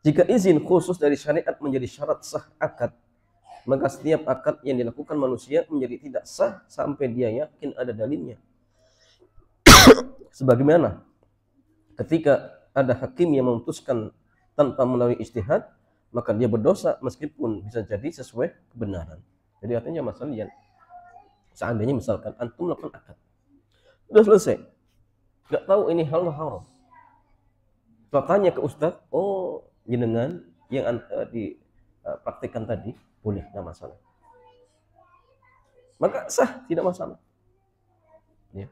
Jika izin khusus dari syariat menjadi syarat sah akad, maka setiap akad yang dilakukan manusia menjadi tidak sah sampai dia yakin ada dalilnya. Sebagaimana ketika ada hakim yang memutuskan tanpa melalui ijtihad, maka dia berdosa meskipun bisa jadi sesuai kebenaran. Jadi artinya masalahnya, seandainya misalkan antum melakukan akad, sudah selesai, nggak tahu ini halal haram, kalau tanya ke ustaz, oh jenengan yang dipraktikkan tadi boleh, nggak masalah, maka sah, tidak masalah. Ya.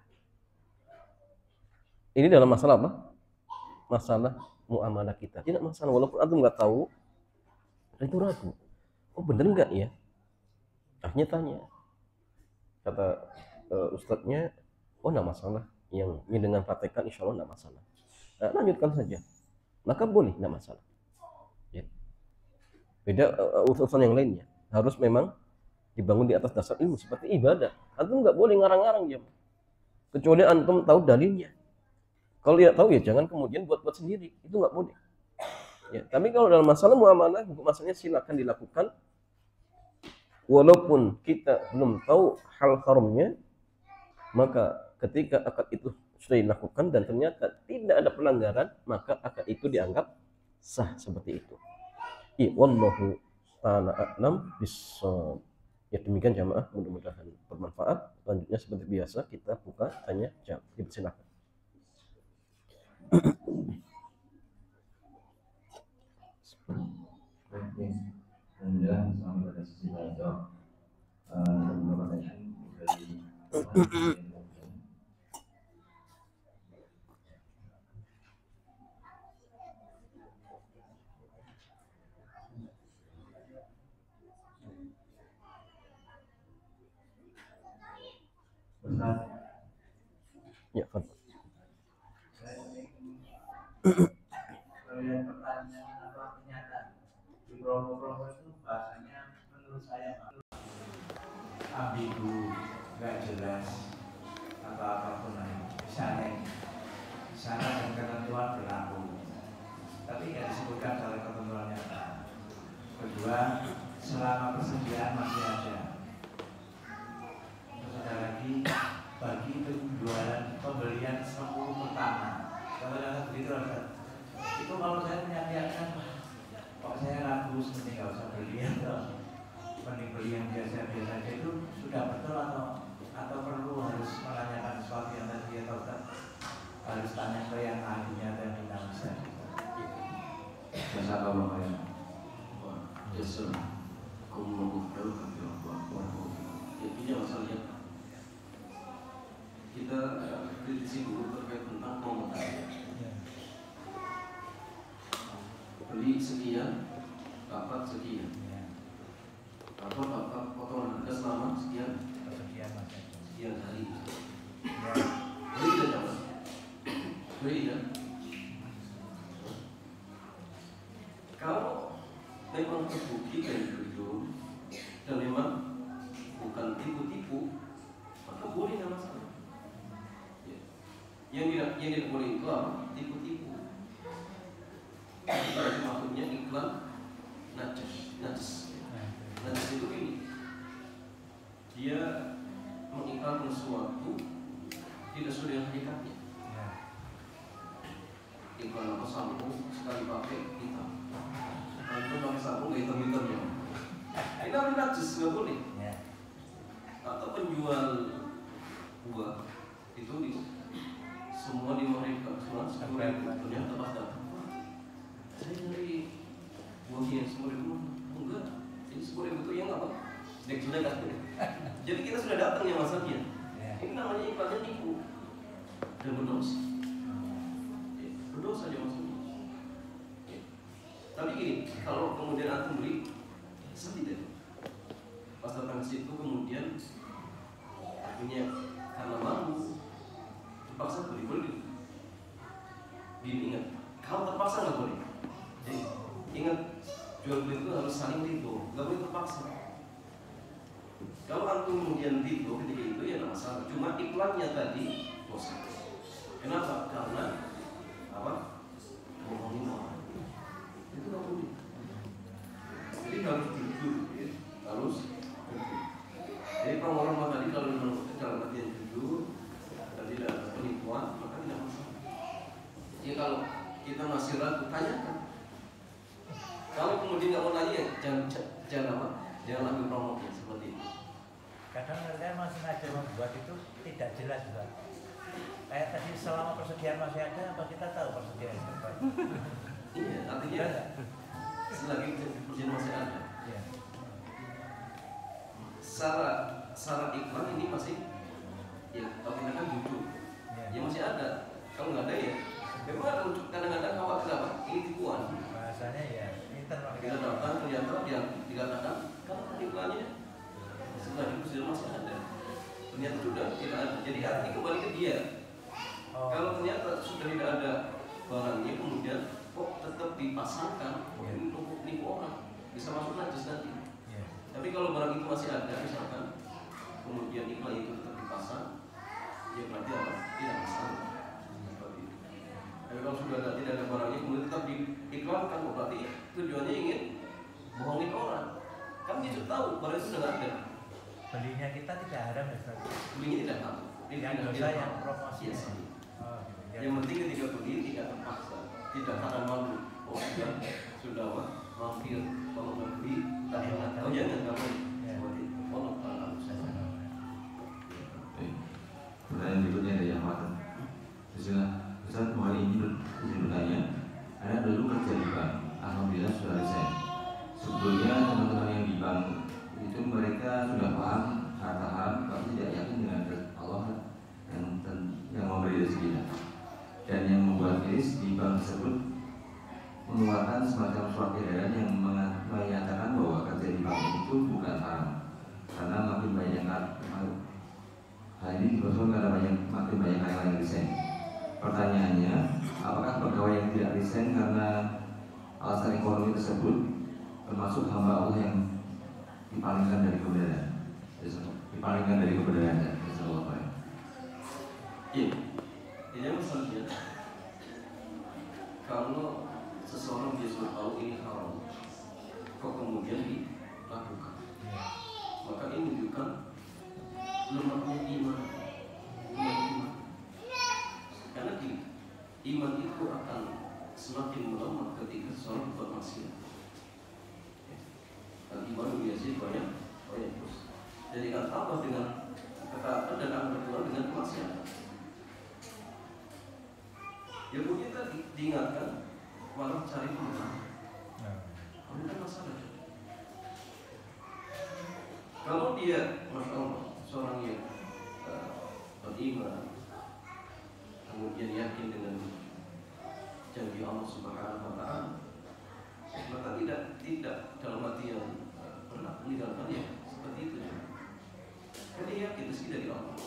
Ini dalam masalah apa? Masalah muamalah kita, tidak masalah. Walaupun antum nggak tahu, itu ragu, oh bener nggak ya? Akhirnya tanya, kata ustadznya, oh nggak masalah, yang dengan praktekkan insya Allah nggak masalah. Nah, lanjutkan saja, maka boleh, nggak masalah. Ya. Beda urusan yang lainnya, harus memang dibangun di atas dasar ilmu seperti ibadah. Antum nggak boleh ngarang-ngarang ya, kecuali antum tahu dalilnya. Kalau tidak tahu ya jangan kemudian buat-buat sendiri, itu nggak boleh. Ya, tapi kalau dalam masalah muamalah, masalahnya silakan dilakukan, walaupun kita belum tahu hal haramnya, maka ketika akad itu sudah dilakukan dan ternyata tidak ada pelanggaran, maka akad itu dianggap sah seperti itu. Wallahu ta'ala a'lam bissawab. Ya demikian jamaah, mudah-mudahan bermanfaat. Selanjutnya seperti biasa kita buka tanya jawab. Silakan. Dan sampai pada sisi belajar beberapa dari Ya, Fadl. Kemudian pertanyaan apa pernyataan di promo-promo itu bahasanya menurut saya ambigu, nggak jelas atau apapun lah. Misalnya syarat dan ketentuan berlaku, tapi nggak disebutkan dalam ketentuan nyata. Kedua, selama persediaan masih ada. Terus ada lagi bagi penjualan pembelian 10 pertama. Kalau yang begitu ada. Itu kalau saya punya keyakinan, kok saya ragu seperti nggak usah beli atau mending beli yang biasa-biasa aja, itu sudah betul atau perlu harus menanyakan sesuatu yang tadi atau harus tanya ke yang ahlinya dan tidak bisa. Jasa Allah ya. Jasa kaum intinya masalahnya kita kritisi dulu terkait tentang komentar. Beli sekian, dapat sekian. Atau dapat potongan harga selama sekian hari. Beli tidak dapat. Beli tidak. Kalau memang terbukti kayak itu dan memang bukan tipu-tipu, maka boleh nggak masalah. Yang tidak boleh itu apa? Tipu-tipu. Itu maksudnya iklan najis itu ini, dia mengiklankan sesuatu tidak sesuai dengan hakikatnya. Iklan apa sampo sekali pakai hitam, itu pakai sampo nggak hitam-hitamnya. Ini namanya najis, nggak boleh. Atau penjual buah itu semua dimonitor, semua ternyata pas datang, saya nyari buahnya semua di rumah, enggak, ini semua itu yang apa? Jelek kan? Jadi kita sudah datang ya masalahnya. Ini namanya iklannya nipu dan berdosa. Berdosa aja maksudnya. Tapi gini, kalau kemudian antum beli, saya tidak. Pas datang ke situ kemudian akhirnya karena malu terpaksa beli. Ingat, kalau terpaksa nggak boleh. Jadi ingat, jual beli itu harus saling ridho, nggak boleh terpaksa. Kalau antum kemudian ridho ketika itu ya nggak masalah. Cuma iklannya tadi dosa. Kenapa? Karena apa? Bohongin orang. Itu nggak boleh. Jadi harus jujur, ya. Harus jujur. Jadi orang tadi kalau dalam artian jujur dan tidak ada penipuan, maka tidak masalah. Jadi kalau kita masih ragu, tanyakan. Kalau kemudian nggak mau nanya, jangan ambil promonya seperti itu. Kadang mereka masih sengaja membuat itu tidak jelas juga. Kayak tadi selama persediaan masih ada, apa kita tahu persediaan berapa? Iya, artinya selagi persediaan masih ada. Iya. Syarat iklan ini masih, ya kalau kita kan jujur, ya masih ada. Kalau nggak ada ya, memang ada kadang-kadang khawatir apa? Ini tipuan. Bahasanya ya internet. Kita datang ternyata yang dikatakan kalau iklannya selagi persediaan masih ada, ternyata sudah tidak ada. Jadi arti kembali ke dia. Kalau ternyata sudah tidak ada barangnya, kemudian kok tetap dipasangkan, ini untuk nipu orang, bisa masuk najis nanti. Tapi kalau barang itu masih ada, misalkan kemudian iklan itu tetap dipasang, ya berarti apa? Tidak masalah. Tapi kalau sudah tidak ada barangnya, kemudian tetap diiklankan, berarti tujuannya ingin bohongin orang. Kan dia sudah tahu barang itu sudah nggak ada. Belinya kita tidak haram ya, Ustaz? Belinya tidak tahu. Yang dosa yang promosi. Yes. Yang penting ketika beli tidak terpaksa, tidak akan malu. Oh sudah mampir, kalau beli tak tahu jangan kamu seperti itu. Allah taala. Pertanyaan berikutnya dari Ahmad. Ustaz, mau ini bertanya. Saya dulu kerja di bank, alhamdulillah sudah resign. Sebetulnya teman-teman yang di bank itu mereka sudah paham harta haram, tapi tidak yakin dengan Allah yang memberi rezeki. Dan yang membuat keris di bank tersebut mengeluarkan semacam surat edaran yang menyatakan bahwa kerja di bank itu bukan haram, karena makin banyak hal ini diperlukan karena makin banyak yang resign. Pertanyaannya, apakah pegawai yang tidak resign karena alasan ekonomi tersebut, termasuk hamba Allah yang dipalingkan dari kebenaran. Dipalingkan dari kebenaran. Iya, ini masalahnya kalau seseorang dia sudah tahu ini haram, kok kemudian dilakukan, maka ini menunjukkan lemahnya iman. Karena iman itu akan semakin melemah ketika seseorang berbuat maksiat. Dan iman biasanya banyak terus. Jadi akan tambah dengan ketaatan dan akan berkurang dengan kemaksiatan. Ya mungkin tadi diingatkan malah cari pemenang. Ini kan masalah. Kalau dia, masya Allah, seorang yang beriman, kemudian yakin dengan janji Allah Subhanahu Wa Taala, maka tidak dalam arti yang berat meninggalkan ya seperti itu. Karena dia yakin rezeki dari Allah.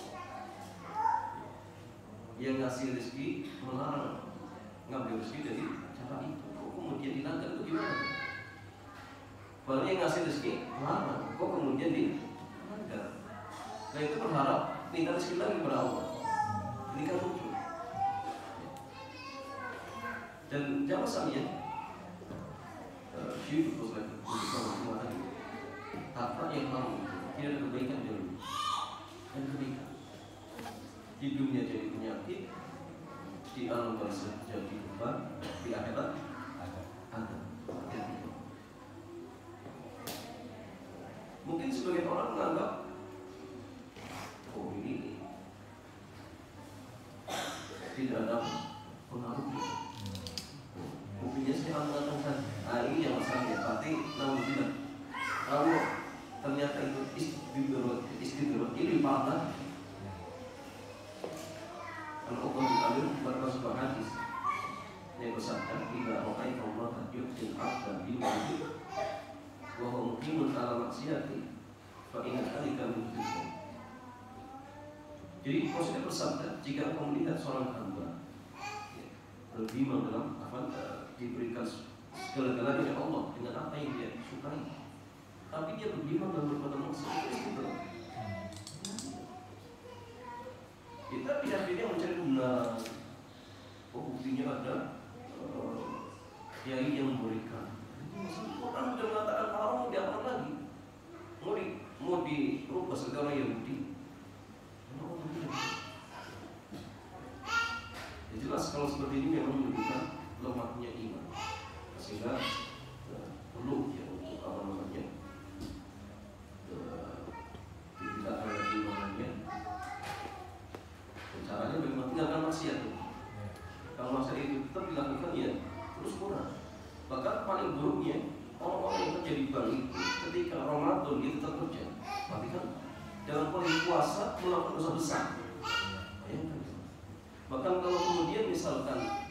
Yang ngasih rezeki melarang ngambil rezeki dari cara itu. Kok kemudian dilanggar itu gimana? Padahal yang ngasih rezeki melarang, kok kemudian dilanggar? Nah itu berharap minta rezeki lagi kepada Allah. Ini kan lucu. Dan jangan sekalian hidup terus lagi harta yang malu tidak ada kebaikan dulu dan kebaikan di dunia jadi penyakit, di alam barzakh jadi beban, di akhirat ada. Mungkin sebagian orang menganggap oh ini tidak ada pengaruhnya. Mungkin saya mengatakan ini yang masalahnya. Berarti namun tidak. Kalau ternyata itu istidrat ini parah. Kalau Allah diambil berkata sebuah hadis yang bersabda bila orang Allah yu'til abda bil-wajib wa huwa muqimun ala maksiati fa inna dzalika min dzikr. Jadi Rasulullah bersabda, jika engkau melihat seorang hamba beriman dalam diberikan segala-galanya oleh Allah dengan apa yang dia sukai, tapi dia beriman dalam berbuat maksiat, itu kita tidak mencari kebenaran. Oh, buktinya ada kiai yang memberikan. Orang sudah mengatakan haram, mau diapakan lagi? Mau dirubah segala Yahudi. Ya jelas kalau seperti ini memang menunjukkan lemahnya iman, sehingga perlu ya untuk apa namanya tidak ada imannya. Caranya bagaimana? Tinggalkan maksiat. Kalau maksiat itu tetap dilakukan ya terus kurang. Bahkan paling buruknya orang-orang yang kerja di bank itu ketika Ramadan dia tetap kerja. Berarti kan dalam kondisi puasa melakukan dosa besar. Bahkan kalau kemudian misalkan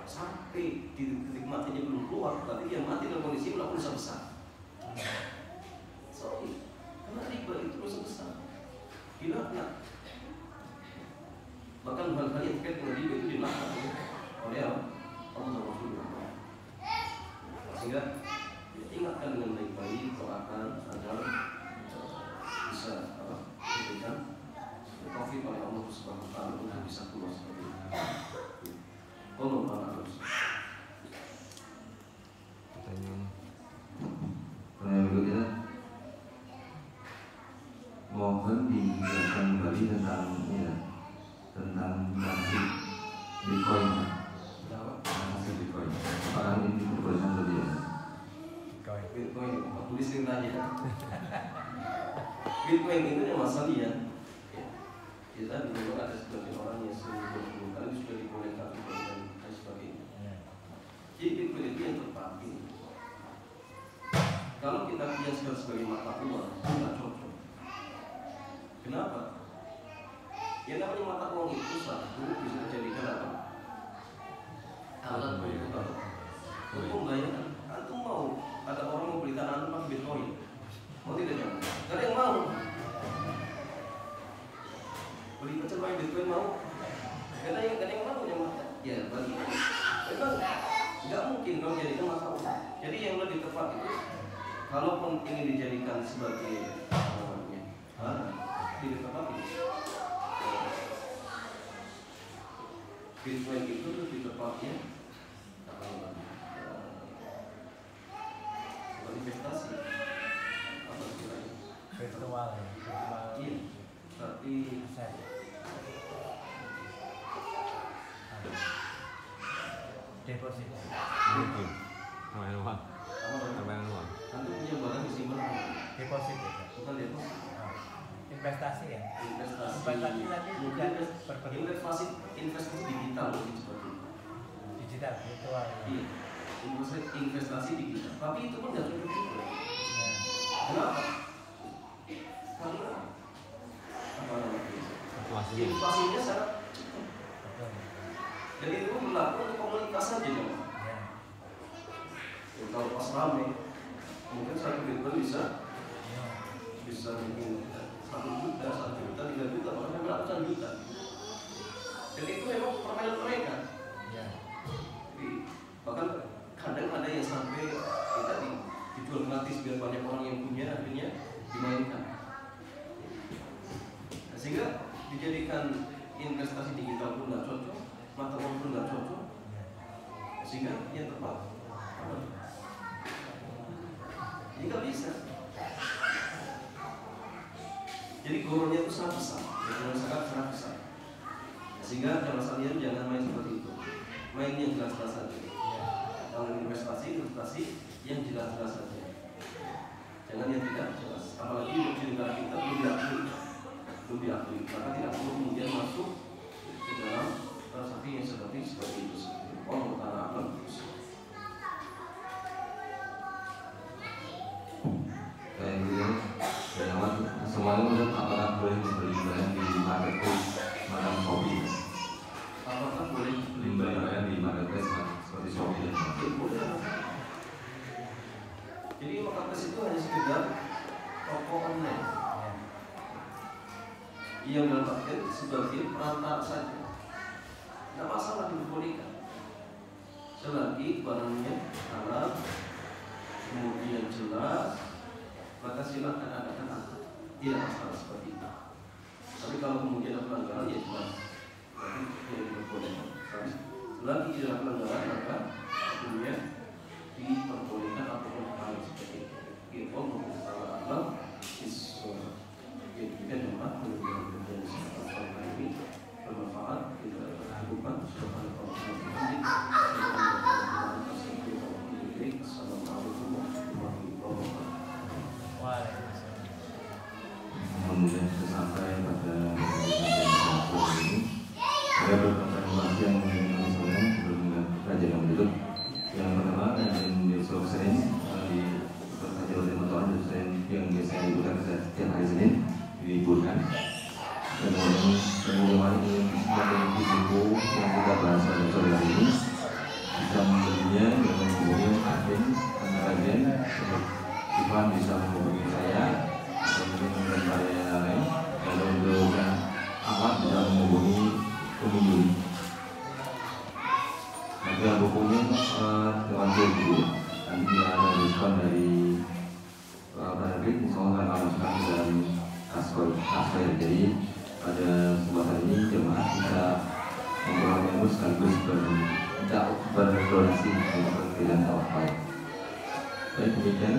sampai di titik matinya belum keluar, berarti dia mati dalam kondisi melakukan dosa besar. Sorry, karena riba itu dosa besar. Dilaknat. Bahkan hal-hal yang terkait dengan riba itu dilaknat oleh Allah dan Rasulullah. Sehingga ingatkan dengan baik-baik doakan agar bisa diberikan taufik oleh Allah Subhanahu wa taala untuk bisa keluar seperti itu. Allah harus. Pertanyaan berikutnya, mohon dijelaskan kembali tentang nasib Bitcoin. Nasib Bitcoin. Apakah ini diperbolehkan atau tidak? Bitcoin, aku disini tanya. Bitcoin itu yang masalahnya. Kita dulu ada sebagian orang yang sebelum kali sudah dibolehkan dan sebagainya. Jadi Bitcoin itu yang tepat ini. Kalau kita kiaskan sebagai mata uang, tidak cocok. Kenapa? Yang namanya mata uang itu satu bisa dijadikan apa? Alat untuk pembayaran. Antum mau ada orang mau beli tanah pakai Bitcoin? Mau tidak jangan? Gak ada yang mau. Beli pecel pakai Bitcoin mau? Gak ada yang mau yang ya bagi. Memang kalaupun ini dijadikan sebagai tidak tepat Bitcoin itu lebih tepatnya investasi apa istilahnya? Virtual ya, virtual. Iya, tapi Aset. Deposit. Tambahan uang. Tambahan uang. nanti punya barang disimpan Deposit ya. bukan deposit. Investasi ya. Investasi Investasi nanti bukan berbentuk investasi digital lebih seperti itu. digital virtual. Iya, investasi digital. Tapi itu pun nggak cukup juga. Ya. Kenapa? Karena apa namanya? Situasinya. Inflasinya sangat cepat. Betul. Dan itu berlaku untuk komunitas saja dong. Ya. Ya, kalau pas rame, mungkin satu Bitcoin bisa Ya. mungkin 1 juta, 1 juta, 3 juta, bahkan ratusan juta. Dan itu memang permainan mereka. Ya. Jadi, bahkan kadang ada yang sampai kita dijual gratis biar banyak orang yang punya, akhirnya dimainkan. Nah, sehingga dijadikan investasi digital pun nggak cocok, mata uang pun nggak cocok, sehingga yang tepat apa? Ini nggak bisa. Jadi goronya itu sangat besar, sangat besar. Sehingga kalau kalian jangan main seperti itu, main yang jelas-jelas saja. Kalau investasi yang jelas-jelas saja. Jangan yang tidak jelas. Apalagi di negara kita belum diakui, maka tidak perlu kemudian masuk ke dalam transaksi yang seperti itu. Allah Taala alam. Kayak gitu. Dan amat semuanya menurut apakah boleh membeli barang di marketplace macam Shopee? Apakah boleh Membeli barang di marketplace seperti Shopee dan Ya, boleh. Jadi marketplace itu hanya sekedar toko online yang dalam artian sebagai perantara saja. Tidak masalah diperbolehkan selagi barangnya halal, kemudian jelas, maka silakan adakan tidak masalah seperti itu. Tapi kalau kemudian ada pelanggaran ya jelas berarti tidak diperbolehkan. Tapi selagi tidak ada pelanggaran maka kemudian diperbolehkan ataupun hal seperti itu. Kita mengusahakan Allah isu. Kita jemaah kemudian ini bermanfaat kita lakukan Assalamualaikum warahmatullahi wabarakatuh. Waalaikumsalam. kemudian sampai pada ini ada beberapa informasi yang ingin kami sampaikan sebelum kajian yang berikut. Yang pertama, kajian besok Senin di kajian oleh motoran Senin yang biasanya dibuka setiap hari Senin diliburkan. Dan kemudian ini memiliki buku yang kita bahas pada sore hari ini bisa membelinya dengan kemudian admin karena kajian Ivan bisa menghubungi saya kemudian para yang lain dan untuk yang amat bisa menghubungi pengunjung. Nanti bukunya dengan buku nanti tidak ada diskon dari penerbit, misalnya akan masukkan ke dalam kasper. Jadi pada kesempatan ini jemaah bisa memperoleh ilmu sekaligus berdonasi untuk tidak tawakal. Baik, demikian.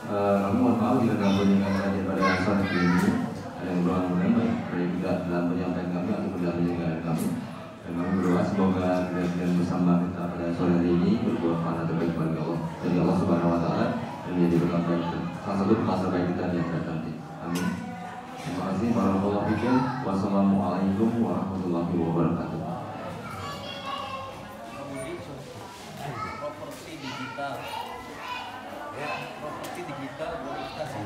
Kami mohon maaf jika dalam penyampaian kajian pada sore hari ini ada yang berlaku baik dari tidak dalam penyampaian kami atau dalam penyampaian kami. Dan kami berdoa semoga kejadian bersama kita pada sore hari ini berbuat mana terbaik bagi Allah dari Allah Subhanahu Wa Taala dan menjadi berkat baik salah satu masa baik kita di akhirat nanti. Amin. Terima kasih. Warahmatullahi wabarakatuh. Wassalamualaikum warahmatullahi wabarakatuh. Properti digital. Ya, properti digital berinvestasi.